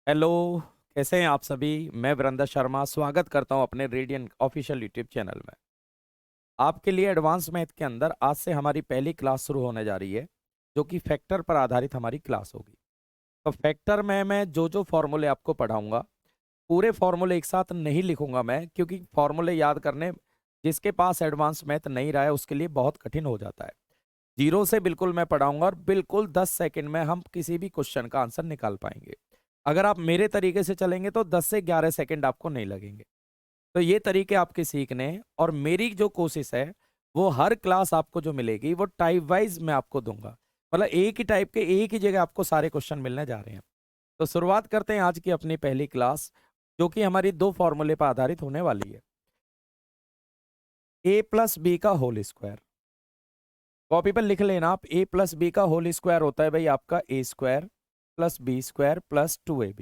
Hello. कैसे हैं आप सभी? मैं वृंदा शर्मा स्वागत करता हूं अपने रेडियन ऑफिशियल यूट्यूब चैनल में। आपके लिए एडवांस मैथ के अंदर आज से हमारी पहली क्लास शुरू होने जा रही है, जो कि फैक्टर पर आधारित हमारी क्लास होगी। तो फैक्टर में मैं जो जो फॉर्मूले आपको पढ़ाऊंगा, पूरे फॉर्मूले एक साथ नहीं लिखूंगा मैं, क्योंकि फॉर्मूले याद करने जिसके पास एडवांस मैथ नहीं रहा है उसके लिए बहुत कठिन हो जाता है। जीरो से बिल्कुल मैं पढ़ाऊंगा और बिल्कुल 10 सेकंड में हम किसी भी क्वेश्चन का आंसर निकाल पाएंगे। अगर आप मेरे तरीके से चलेंगे तो 10 से 11 सेकंड आपको नहीं लगेंगे। तो ये तरीके आपके सीखने हैं, और मेरी जो कोशिश है वो हर क्लास आपको जो मिलेगी वो टाइप वाइज मैं आपको दूंगा। मतलब एक ही टाइप के एक ही जगह आपको सारे क्वेश्चन मिलने जा रहे हैं। तो शुरुआत करते हैं आज की अपनी पहली क्लास, जो कि हमारी दो फॉर्मूले पर आधारित होने वाली है। ए प्लस बी का होल स्क्वायर। कॉपी पर लिख लेना आप। ए प्लस बी का होल स्क्वायर होता है भाई आपका a square plus b square plus 2ab।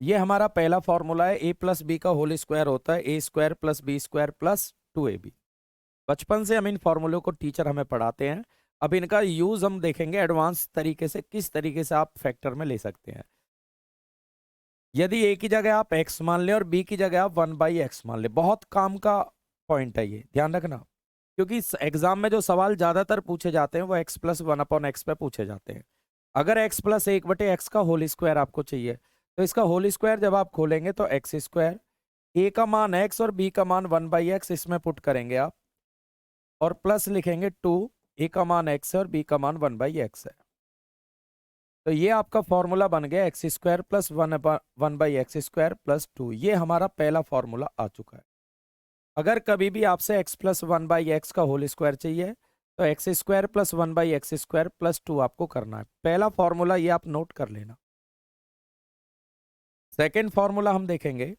ये हमारा पहला फॉर्मूला है। ए प्लस बी का होल स्क्वायर होता है a square plus b square plus 2ab। बचपन से हम इन फॉर्मूलों को टीचर हमें पढ़ाते हैं। अब इनका यूज हम देखेंगे एडवांस तरीके से, किस तरीके से आप फैक्टर में ले सकते हैं। यदि ए की जगह आप एक्स मान लें और बी की जगह आप 1/x मान लें, बहुत काम का पॉइंट है ये, ध्यान रखना। क्योंकि एग्जाम में जो सवाल ज्यादातर पूछे जाते हैं वो x प्लस 1/x पे पूछे जाते हैं। अगर x प्लस 1/x का होल स्क्वायर आपको चाहिए, तो इसका होल स्क्वायर जब आप खोलेंगे तो एक्स स्क्वायर, ए का मान x और b का मान 1/x इसमें पुट करेंगे आप, और प्लस लिखेंगे 2। ए का मान x है और b का मान 1/x है। तो ये आपका फॉर्मूला बन गया x square plus 1/x square plus 2। ये हमारा पहला फॉर्मूला आ चुका है। अगर कभी भी आपसे x प्लस 1/x का होल स्क्वायर चाहिए, तो x square plus 1/x square plus 2 आपको करना है। पहला फॉर्मूला ये आप नोट कर लेना। सेकेंड फॉर्मूला हम देखेंगे।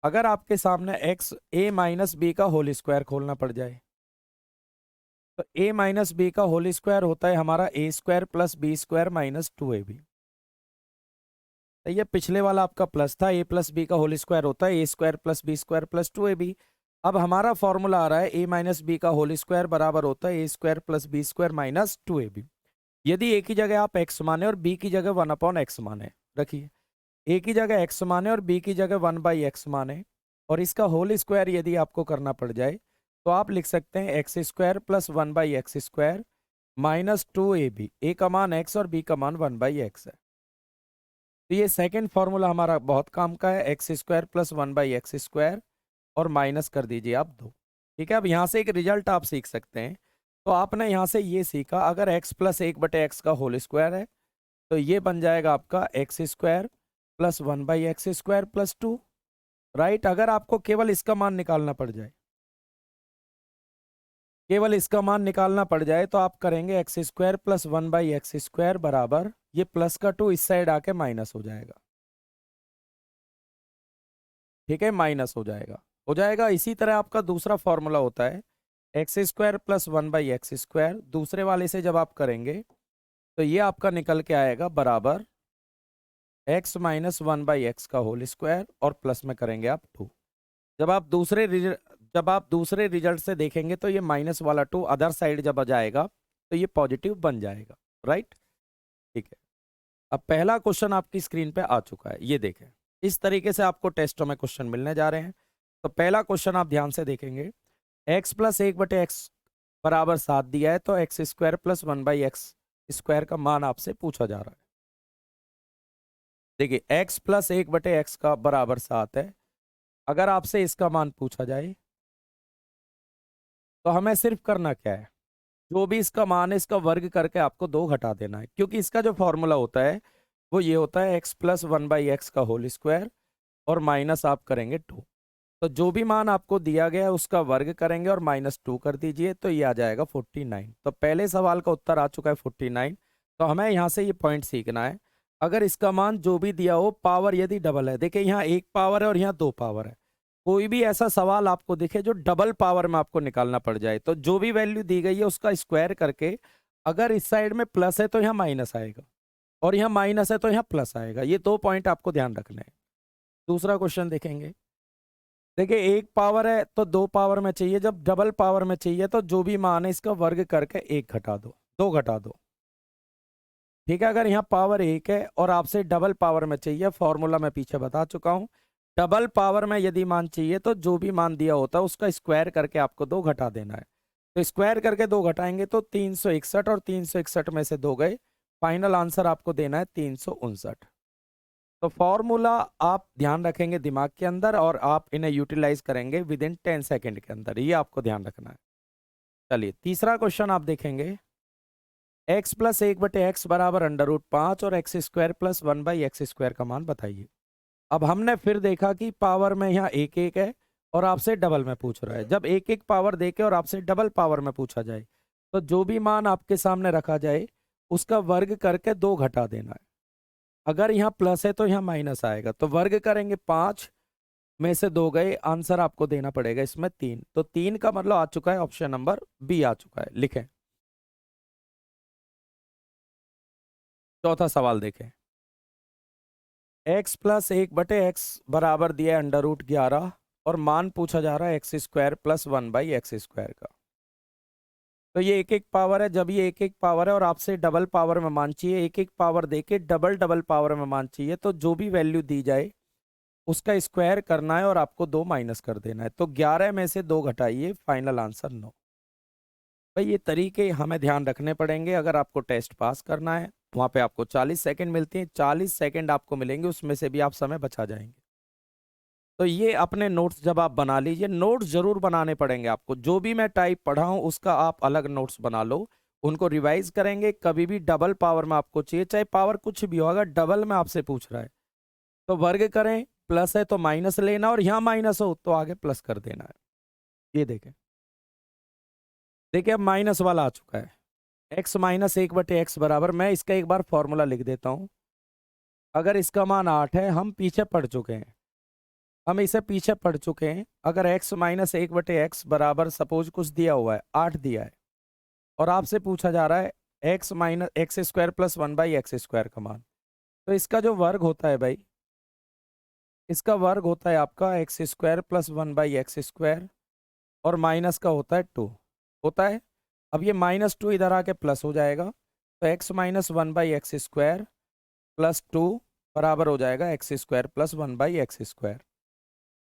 अगर आपके सामने x a माइनस बी का होल स्क्वायर खोलना पड़ जाए, तो a माइनस बी का होल स्क्वायर होता है हमारा a square plus b square minus 2ab। तो ये पिछले वाला आपका प्लस था, ए प्लस बी का होल स्क्वायर होता है a square plus b square plus 2ab। अब हमारा फॉर्मूला आ रहा है ए माइनस बी का होल स्क्वायर बराबर होता है a square plus b square minus 2ab। यदि ए की जगह आप एक्स माने और बी की जगह 1/x माने, रखिए ए की जगह एक्स माने और बी की जगह 1/x माने, और इसका होल स्क्वायर यदि आपको करना पड़ जाए, तो आप लिख सकते हैं x square plus 1/x square minus 2ab। ए का मान एक्स और बी का मान 1/x है। तो ये सेकेंड फॉर्मूला हमारा बहुत काम का है, x square plus 1/x square, और माइनस कर दीजिए आप 2। ठीक है, अब यहाँ से एक रिजल्ट आप सीख सकते हैं। तो आपने यहाँ से ये सीखा, अगर x प्लस 1/x का होल स्क्वायर है, तो ये बन जाएगा आपका x square plus 1/x square plus 2। Right, अगर आपको केवल इसका मान निकालना पड़ जाए, केवल इसका मान निकालना पड़ जाए, तो आप करेंगे x square plus 1/x square बराबर, ये प्लस का 2 इस साइड आके माइनस हो जाएगा। ठीक है, माइनस हो जाएगा। इसी तरह आपका दूसरा फॉर्मूला होता है x square plus 1/x square. दूसरे वाले से जब आप करेंगे, तो ये आपका निकल के आएगा बराबर x माइनस 1/x का होल स्क्वायर, और प्लस में करेंगे आप 2। जब आप दूसरे रिजल्ट से देखेंगे, तो ये माइनस वाला 2 अदर साइड जब आ जाएगा, तो ये पॉजिटिव बन जाएगा। राइट, ठीक है। अब पहला क्वेश्चन आपकी स्क्रीन पे आ चुका है, ये देखें। इस तरीके से आपको टेस्टों में क्वेश्चन मिलने जा रहे हैं। तो पहला क्वेश्चन आप ध्यान से देखेंगे। x प्लस 1/x बराबर 7 दिया है, तो x square plus 1/x square का मान आपसे पूछा जा रहा है। देखिए, x प्लस 1/x का बराबर 7 है। अगर आपसे इसका मान पूछा जाए, तो हमें सिर्फ करना क्या है, जो भी इसका मान है इसका वर्ग करके आपको 2 घटा देना है। क्योंकि इसका जो फॉर्मूला होता है वो ये होता है x प्लस 1/x का होल स्क्वायर, और माइनस आप करेंगे 2। तो जो भी मान आपको दिया गया है उसका वर्ग करेंगे और -2 कर दीजिए, तो ये आ जाएगा 49। तो पहले सवाल का उत्तर आ चुका है 49। तो हमें यहाँ से ये पॉइंट सीखना है। अगर इसका मान जो भी दिया हो, पावर यदि डबल है, देखिए यहाँ 1 पावर है और यहाँ 2 पावर है, कोई भी ऐसा सवाल आपको दिखे जो डबल पावर में आपको निकालना पड़ जाए, तो जो भी वैल्यू दी गई है उसका स्क्वायर करके, अगर इस साइड में प्लस है तो यहाँ माइनस आएगा, और यहाँ माइनस है तो यहाँ प्लस आएगा। ये 2 पॉइंट आपको ध्यान रखने हैं। दूसरा क्वेश्चन देखेंगे। देखिए, 1 पावर है तो 2 पावर में चाहिए, जब डबल पावर में चाहिए तो जो भी मान है इसका वर्ग करके 1 घटा दो, 2 घटा दो। ठीक है। अगर यहाँ पावर 1 है और आपसे डबल पावर में चाहिए, फॉर्मूला मैं पीछे बता चुका हूँ, डबल पावर में यदि मान चाहिए तो जो भी मान दिया होता है उसका स्क्वायर करके आपको 2 घटा देना है। तो स्क्वायर करके 2 घटाएंगे तो 361, और 361 में से 2 गए, फाइनल आंसर आपको देना है 359। तो फॉर्मूला आप ध्यान रखेंगे दिमाग के अंदर और आप इन्हें यूटिलाइज करेंगे विद इन 10 सेकेंड के अंदर, ये आपको ध्यान रखना है। चलिए तीसरा क्वेश्चन आप देखेंगे, x प्लस 1/x बराबर √5 और x square plus 1/x square का मान बताइए। अब हमने फिर देखा कि पावर में यहाँ एक एक है और आपसे डबल में पूछ रहा है। जब एक एक पावर देके और आपसे डबल पावर में पूछा जाए तो जो भी मान आपके सामने रखा जाए उसका वर्ग करके 2 घटा देना है। अगर यहाँ प्लस है तो यहाँ माइनस आएगा, तो वर्ग करेंगे 5 में से 2 गए, आंसर आपको देना पड़ेगा इसमें 3। तो 3 का मतलब आ चुका है ऑप्शन नंबर बी आ चुका है। लिखें चौथा सवाल देखें, x प्लस 1/x बराबर दिया है √11 और मान पूछा जा रहा है x square plus 1/x square का। तो ये एक एक पावर है, जब ये एक एक पावर है और आपसे डबल पावर में मान चाहिए, एक एक पावर देके डबल डबल पावर में मान चाहिए, तो जो भी वैल्यू दी जाए उसका स्क्वायर करना है और आपको 2 माइनस कर देना है। तो 11 में से 2 घटाइए, फाइनल आंसर 9। भाई ये तरीके हमें ध्यान रखने पड़ेंगे अगर आपको टेस्ट पास करना है। वहाँ पे आपको 40 सेकंड मिलती हैं, 40 सेकंड आपको मिलेंगे, उसमें से भी आप समय बचा जाएंगे। तो ये अपने नोट्स जब आप बना लीजिए, नोट्स जरूर बनाने पड़ेंगे आपको, जो भी मैं टाइप पढ़ा हूँ उसका आप अलग नोट्स बना लो, उनको रिवाइज करेंगे। कभी भी डबल पावर में आपको चाहिए, चाहे पावर कुछ भी हो, अगर डबल में आपसे पूछ रहा है तो वर्ग करें, प्लस है तो माइनस लेना, और यहाँ माइनस हो तो आगे प्लस कर देना है। ये देखें, देखिए अब माइनस वाला आ चुका है, x माइनस 1/x बराबर, मैं इसका एक बार फॉर्मूला लिख देता हूँ। अगर इसका मान 8 है, हम पीछे पढ़ चुके हैं, हम इसे पीछे पढ़ चुके हैं। अगर x माइनस 1/x बराबर सपोज कुछ दिया हुआ है, 8 दिया है, और आपसे पूछा जा रहा है x minus x square plus 1/x square का मान, तो इसका जो वर्ग होता है भाई, इसका वर्ग होता है आपका x square plus 1/x square, और माइनस का होता है 2 होता है। अब ये -2 इधर आके प्लस हो जाएगा, तो x minus 1/x square plus 2 बराबर हो जाएगा x square plus 1/x square.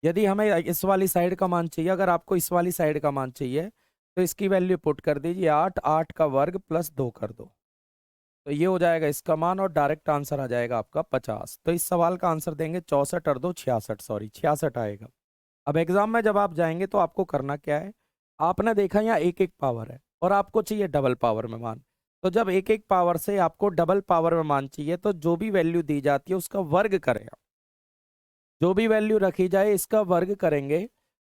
यदि हमें इस वाली साइड का मान चाहिए, अगर आपको इस वाली साइड का मान चाहिए तो इसकी वैल्यू पुट कर दीजिए, 8, 8 का वर्ग प्लस 2 कर दो, तो ये हो जाएगा इसका मान, और डायरेक्ट आंसर आ जाएगा आपका 50। तो इस सवाल का आंसर देंगे 64 और 2 66, सॉरी 66 आएगा। अब एग्जाम में जब आप जाएंगे तो आपको करना क्या है, आपने देखा यहाँ एक एक पावर है और आपको चाहिए डबल पावर में मान, तो जब एक एक पावर से आपको डबल पावर में मान चाहिए तो जो भी वैल्यू दी जाती है उसका वर्ग करें आप। जो भी वैल्यू रखी जाए इसका वर्ग करेंगे।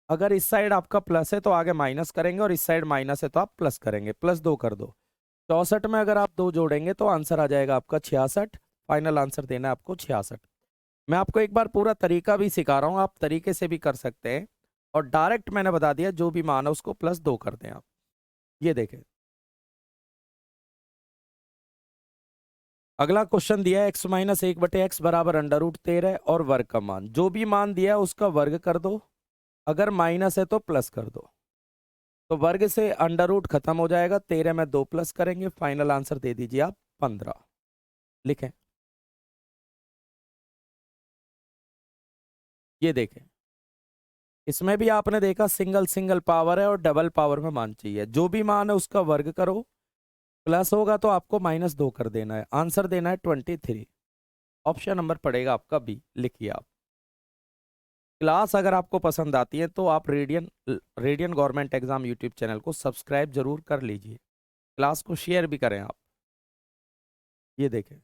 अगर इस साइड आपका प्लस है तो आगे माइनस करेंगे, और इस साइड माइनस है तो आप प्लस करेंगे, प्लस 2 कर दो। 64 में अगर आप 2 जोड़ेंगे तो आंसर आ जाएगा आपका 66। फाइनल आंसर देना है आपको 66। मैं आपको एक बार पूरा तरीका भी सिखा रहा हूँ, आप तरीके से भी कर सकते हैं, और डायरेक्ट मैंने बता दिया जो भी मान है उसको प्लस 2 कर दें आप। ये देखें, अगला क्वेश्चन दिया है x माइनस 1/x बराबर √13 और वर्ग का मान, जो भी मान दिया है उसका वर्ग कर दो, अगर माइनस है तो प्लस कर दो। तो वर्ग से अंडर रूट खत्म हो जाएगा, 13 में 2 प्लस करेंगे, फाइनल आंसर दे दीजिए आप 15। लिखें, ये देखें, इसमें भी आपने देखा सिंगल सिंगल पावर है और डबल पावर में मान चाहिए, जो भी मान है उसका वर्ग करो, प्लस होगा तो आपको -2 कर देना है, आंसर देना है 23। ऑप्शन नंबर पड़ेगा आपका बी। लिखिए आप। क्लास अगर आपको पसंद आती है तो आप radian government exam YouTube channel को सब्सक्राइब जरूर कर लीजिए, क्लास को शेयर भी करें आप। ये देखें,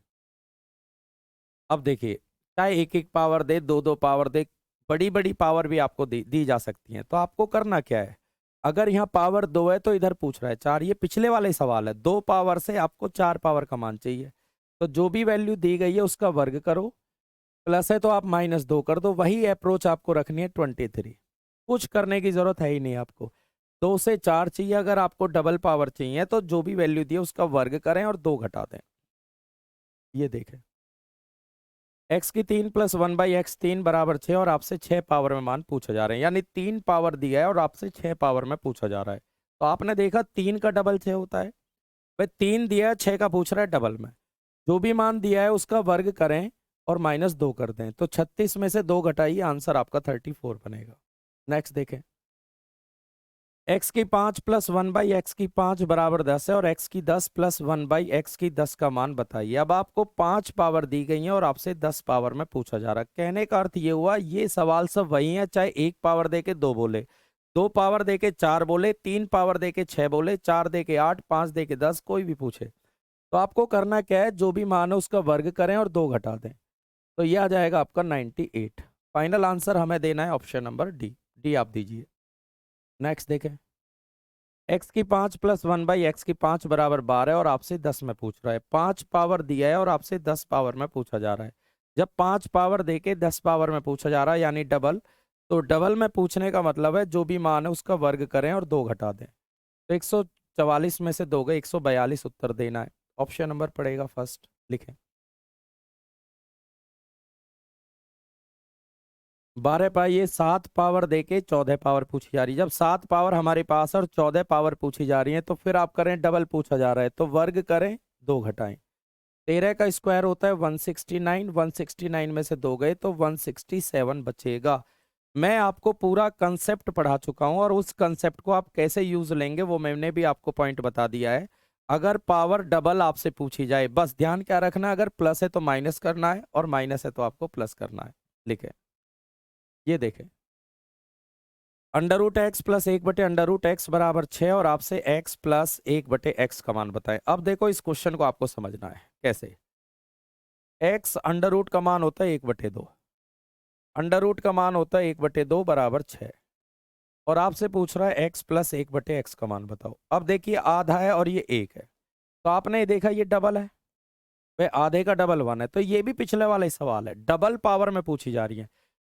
अब देखिए, चाहे एक एक पावर दे, दो दो पावर दे, बड़ी बड़ी पावर भी आपको दी जा सकती है। तो आपको करना क्या है, अगर यहाँ पावर 2 है तो इधर पूछ रहा है 4, ये पिछले वाले सवाल है, 2 पावर से आपको 4 पावर का मान चाहिए, तो जो भी वैल्यू दी गई है उसका वर्ग करो, प्लस है तो आप -2 कर दो। वही अप्रोच आपको रखनी है 23, कुछ करने की जरूरत है ही नहीं आपको। 2 से 4 चाहिए, अगर आपको डबल पावर चाहिए तो जो भी वैल्यू दी है उसका वर्ग करें और 2 घटा दें। ये देखें, x की 3 प्लस 1/x 3 बराबर 6, और आपसे 6 पावर में मान पूछा जा रहे हैं, यानी 3 पावर दिया है और आपसे 6 पावर में पूछा जा रहा है। तो आपने देखा 3 का डबल 6 होता है, भाई 3 दिया है, 6 का पूछ रहा है डबल में, जो भी मान दिया है उसका वर्ग करें और -2 कर दें, तो 36 में से 2 घटाइए, आंसर आपका 34 बनेगा। नेक्स्ट देखें, x की 5 प्लस 1/x की 5 बराबर 10 है और x की 10 प्लस 1/x की 10 का मान बताइए। अब आपको 5 पावर दी गई है और आपसे 10 पावर में पूछा जा रहा है। कहने का अर्थ ये हुआ, ये सवाल सब वही है, चाहे 1 पावर दे के 2 बोले, 2 पावर दे के 4 बोले, 3 पावर दे के 6 बोले, 4 दे के 8, 5 दे के 10, कोई भी पूछे। तो आपको करना क्या है, जो भी मान है उसका वर्ग करें और 2 घटा दें, तो ये आ जाएगा आपका 98। फाइनल आंसर हमें देना है ऑप्शन नंबर डी। डी आप दीजिए। नेक्स्ट देखें, x की 5 प्लस 1/x की 5 बराबर 12 और आपसे 10 में पूछ रहा है। 5 पावर दिया है और आपसे 10 पावर में पूछा जा रहा है। जब 5 पावर देके 10 पावर में पूछा जा रहा है यानी डबल, तो डबल में पूछने का मतलब है जो भी मान है उसका वर्ग करें और 2 घटा दें। तो 144 में से 2 गए, 142 उत्तर देना है। ऑप्शन नंबर पड़ेगा फर्स्ट, लिखें। 12 पाई, ये 7 पावर देके 14 पावर पूछी जा रही है। जब 7 पावर हमारे पास और 14 पावर पूछी जा रही है तो फिर आप करें, डबल पूछा जा रहा है तो वर्ग करें, 2 घटाएं। 13 का स्क्वायर होता है 169, 169 में से 2 गए तो 167 बचेगा। मैं आपको पूरा कंसेप्ट पढ़ा चुका हूं और उस कंसेप्ट को आप कैसे यूज लेंगे वो मैंने भी आपको पॉइंट बता दिया है। अगर पावर डबल आपसे पूछी जाए, बस ध्यान क्या रखना, अगर प्लस है तो माइनस करना है और माइनस है तो आपको प्लस करना है। लिखें, ये देखें, √x प्लस 1/√x बराबर 6 और आपसे x प्लस 1/x का मान बताएं। अब देखो इस क्वेश्चन को आपको समझना है कैसे। x अंडर रूट का मान होता है 1/2, अंडर रूट का मान होता है 1/2 बराबर 6 और आपसे पूछ रहा है x प्लस 1/x का मान बताओ। अब देखिए आधा है और ये 1 है, तो आपने देखा ये डबल है, वे आधे का डबल 1 है, तो ये भी पिछले वाला ही सवाल है, डबल पावर में पूछी जा रही है।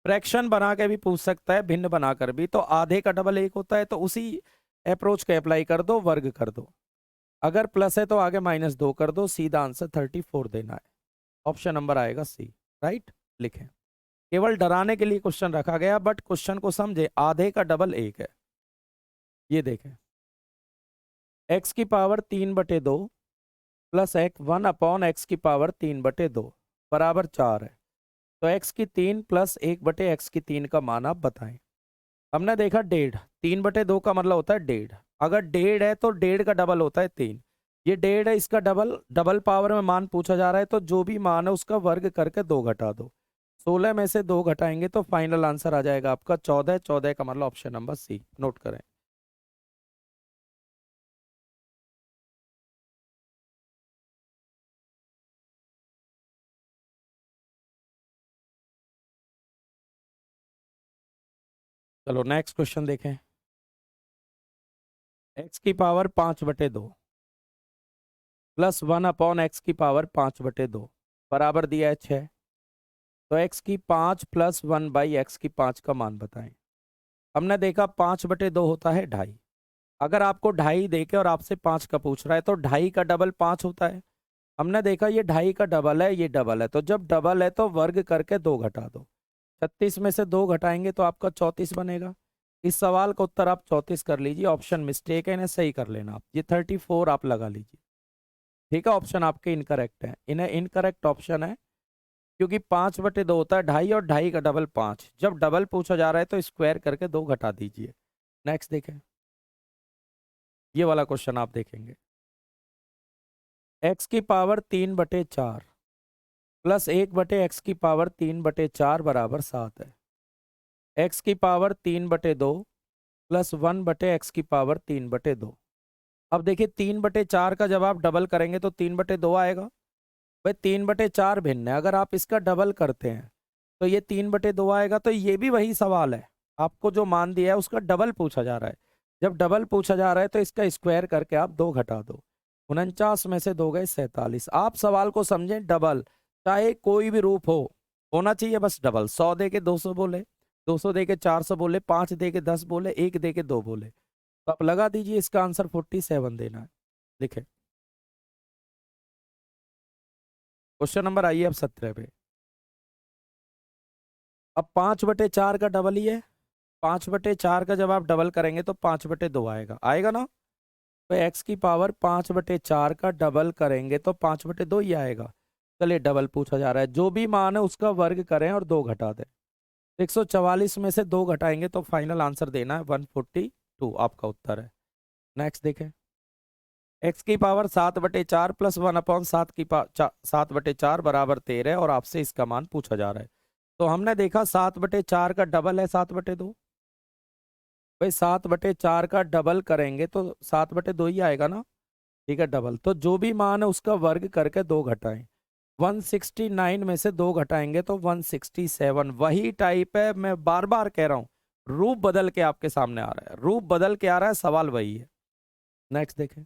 फ्रैक्शन बना के भी पूछ सकता है, भिन्न बनाकर भी, तो आधे का डबल 1 होता है, तो उसी अप्रोच को अप्लाई कर दो, वर्ग कर दो। अगर प्लस है तो आगे -2 कर दो, सीधा आंसर 34 देना है। ऑप्शन नंबर आएगा सी, राइट। लिखें, केवल डराने के लिए क्वेश्चन रखा गया, बट क्वेश्चन को समझे, आधे का डबल 1 है। ये देखें, x की पावर 3/2 प्लस 1/x की पावर 3/2 बराबर 4 है, तो x की 3 प्लस 1/x की 3 का मान आप बताएं। हमने देखा 1.5, 3/2 का मतलब होता है 1.5, अगर 1.5 है तो 1.5 का डबल होता है 3, ये 1.5 है, इसका डबल, डबल पावर में मान पूछा जा रहा है, तो जो भी मान है उसका वर्ग करके 2 घटा दो। 16 में से 2 घटाएंगे तो फाइनल आंसर आ जाएगा आपका 14, 14 का मतलब ऑप्शन नंबर सी, नोट करें। चलो नेक्स्ट क्वेश्चन देखें, x की पावर 5/2 प्लस 1/x की पावर 5/2 बराबर दिया है 6, तो x की 5 प्लस 1/x की 5 का मान बताएं। हमने देखा 5/2 होता है 2.5, अगर आपको 2.5 देके और आपसे 5 का पूछ रहा है तो 2.5 का डबल 5 होता है। हमने देखा ये 2.5 का डबल है, ये डबल है, तो जब डबल है तो वर्ग करके 2 घटा दो। 36 में से 2 घटाएंगे तो आपका 34 बनेगा। इस सवाल का उत्तर आप 34 कर लीजिए, ऑप्शन मिस्टेक है, इन्हें सही कर लेना आप, ये 34 आप लगा लीजिए। ठीक है, ऑप्शन आपके इनकरेक्ट है, इन्हें इनकरेक्ट ऑप्शन है, क्योंकि 5/2 होता है 2.5 और 2.5 का डबल 5, जब डबल पूछा जा रहा है तो स्क्वायर करके 2 घटा दीजिए। नेक्स्ट देखें, ये वाला क्वेश्चन आप देखेंगे, x की पावर 3/4 प्लस 1/x की पावर 3/4 बराबर 7 है, x की पावर 3/2 प्लस 1/x की पावर 3/2। अब देखिए 3/4 का जब आप डबल करेंगे तो 3/2 आएगा। भाई 3/4 भिन्न है, अगर आप इसका डबल करते हैं तो ये 3/2 आएगा, तो ये भी वही सवाल है, आपको जो मान दिया है उसका डबल पूछा जा रहा है। जब डबल पूछा जा रहा है तो इसका स्क्वायर करके आप 2 घटा दो। 49 में से 2 गए 47। आप सवाल को समझें, डबल चाहे कोई भी रूप हो, होना चाहिए बस डबल। 100 दे के 200 बोले, 200 दे के 400 बोले, 5 दे के 10 बोले, 1 दे के 2 बोले, तो आप लगा दीजिए, इसका आंसर 47 देना है। लिखे, क्वेश्चन नंबर आइए अब 17 पे। अब 5/4 का डबल ही है, 5/4 का जब आप डबल करेंगे तो 5/2 आएगा, आएगा ना। तो x की पावर 5/4 का डबल करेंगे तो 5/2 ही आएगा। चलिए डबल पूछा जा रहा है, जो भी मान है उसका वर्ग करें और 2 घटा दें। 144 में से 2 घटाएंगे तो फाइनल आंसर देना है 142, आपका उत्तर है। नेक्स्ट देखें, x की पावर 7/4 प्लस 1/7 की 7/4 बराबर 13 और आपसे इसका मान पूछा जा रहा है। तो हमने देखा 7/4 का डबल है 7/2, भाई 7/4 का डबल करेंगे तो 7/2 ही आएगा ना, ठीक है डबल। तो जो भी मान है उसका वर्ग करके 2 घटाएं, 169 में से 2 घटाएंगे तो 167। वही टाइप है, मैं बार बार कह रहा हूं, रूप बदल के आपके सामने आ रहा है, रूप बदल के आ रहा है, सवाल वही है। नेक्स्ट देखें,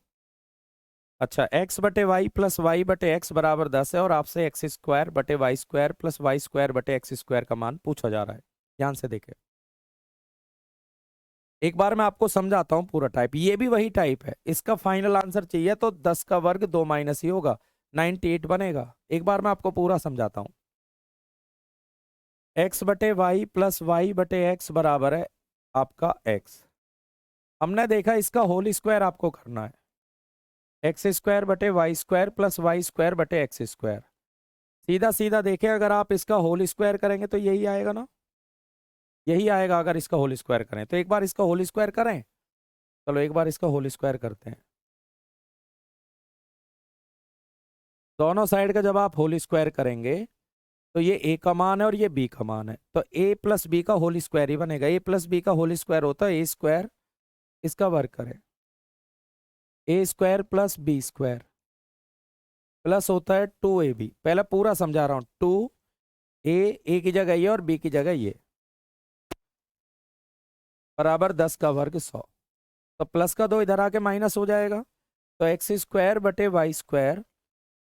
अच्छा x/y प्लस y/x बराबर 10 है और आपसे x²/y² प्लस y²/x² का मान पूछा जा रहा है। ध्यान से देखें, एक बार मैं आपको समझाता हूं पूरा टाइप, ये भी वही टाइप है। इसका फाइनल आंसर चाहिए तो 10 का वर्ग 2 माइनस ही होगा, 98 बनेगा। एक बार मैं आपको पूरा समझाता हूं, x/y प्लस y/x बराबर है आपका x। हमने देखा इसका होल स्क्वायर आपको करना है, x²/y² प्लस y²/x²। सीधा सीधा देखें, अगर आप इसका होल स्क्वायर करेंगे तो यही आएगा ना, यही आएगा अगर इसका होल स्क्वायर करें तो। एक बार इसका होल स्क्वायर करें, चलो एक बार इसका होल स्क्वायर करते हैं। दोनों साइड का जब आप होल स्क्वायर करेंगे तो ये a का मान है और ये b का मान है, तो a प्लस बी का होल स्क्वायर ही बनेगा। a प्लस बी का होल स्क्वायर होता है a², इसका वर्ग करें, a² प्लस b² प्लस होता है 2ab। पहले पूरा समझा रहा हूं, 2a की जगह ये और b की जगह ये, बराबर 10 का वर्ग 100। तो प्लस का 2 इधर आके माइनस हो जाएगा, तो x²/y²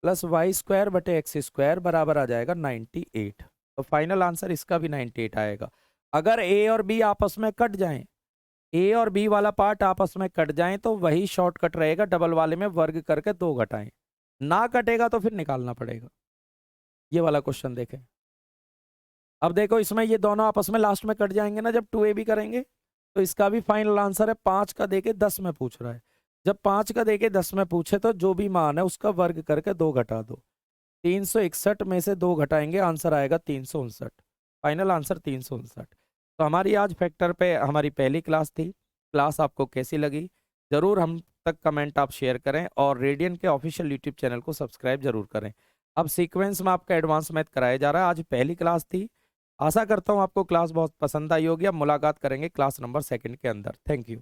प्लस y²/x² बराबर आ जाएगा 98। तो फाइनल आंसर इसका भी 98 आएगा। अगर a और b आपस में कट जाएं, a और b वाला पार्ट आपस में कट जाएं तो वही शॉर्टकट रहेगा, डबल वाले में वर्ग करके 2 घटाएं। ना कटेगा तो फिर निकालना पड़ेगा। ये वाला क्वेश्चन देखें, अब देखो इसमें ये दोनों आपस में लास्ट में कट जाएंगे ना जब 2ab करेंगे, तो इसका भी फाइनल आंसर है 5 का देके 10 में पूछ रहा है। जब 5 का देके 10 में पूछे तो जो भी मान है उसका वर्ग करके 2 घटा दो। 361 में से 2 घटाएंगे, आंसर आएगा 359। Final answer 359। तो हमारी आज फैक्टर पे हमारी पहली क्लास थी। क्लास आपको कैसी लगी ज़रूर हम तक कमेंट आप शेयर करें और रेडियन के ऑफिशियल यूट्यूब चैनल को सब्सक्राइब जरूर करें। अब सीक्वेंस में आपका एडवांस मैथ कराया जा रहा है। आज पहली क्लास थी, आशा करता हूँ आपको क्लास बहुत पसंद आई होगी। अब मुलाकात करेंगे क्लास नंबर 2 के अंदर। Thank you.